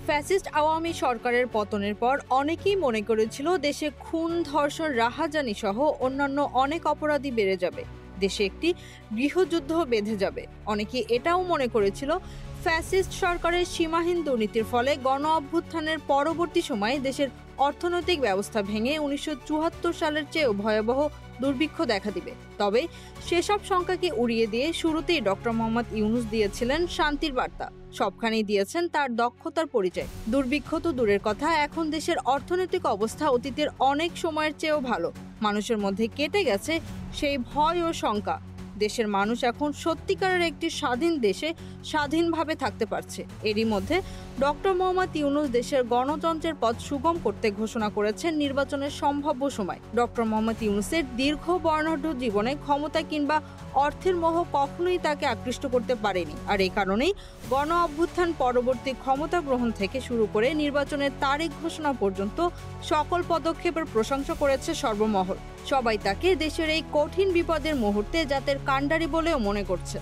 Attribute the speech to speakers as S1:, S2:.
S1: Fascist Awami সরকারের পতনের পর অনেকেই মনে করেছিল দেশে খুন, ধর্ষণ, রাহাজানি সহ অন্যান্য অনেক অপরাধী বেড়ে যাবে, দেশে একটি গৃহযুদ্ধ বেঁধে যাবে। অনেকে এটাও মনে করেছিল ফ্যাসিস্ট সরকারের সীমাহীন দুর্নীতির ফলে গণ অভ্যুত্থানের পরবর্তী সময়ে দেশের অর্থনৈতিক ব্যবস্থা ভেঙে ১৯৭৪ সালের চেয়েও ভয়াবহ দুর্ভিক্ষ দেখা দিবে। তবে সেসব শঙ্কাকে উড়িয়ে দিয়ে শুরুতেই ডক্টর মোহাম্মদ ইউনূস দিয়েছিলেন শান্তির বার্তা। সবখানেই দিয়েছেন তার দক্ষতার পরিচয়। দুর্ভিক্ষ তো দূরের কথা, এখন দেশের অর্থনৈতিক অবস্থা অতীতের অনেক সময়ের চেয়েও ভালো। মানুষের মধ্যে কেটে গেছে সেই ভয় ও শঙ্কা। দেশের মানুষ এখন সত্যিকারের একটি স্বাধীন দেশে স্বাধীনভাবে থাকতে পারছে। এরই মধ্যে ডক্টর মোহাম্মদ ইউনূস দেশের গণতন্ত্রের পথ সুগম করতে ঘোষণা করেছেন নির্বাচনের সম্ভাব্য সময়। ডক্টর মোহাম্মদ ইউনূসের দীর্ঘ বর্ণাঢ্য জীবনে ক্ষমতা কিংবা অর্থের মোহ কখনোই তাকে আকৃষ্ট করতে পারেনি। আর এই কারণেই গণ অভ্যুত্থান পরবর্তী ক্ষমতা গ্রহণ থেকে শুরু করে নির্বাচনের তারিখ ঘোষণা পর্যন্ত সকল পদক্ষেপের প্রশংসা করেছে সর্বমহল। সবাই তাকে দেশের এই কঠিন বিপদের মুহূর্তে জাতের কাণ্ডারি বলেও মনে করছে।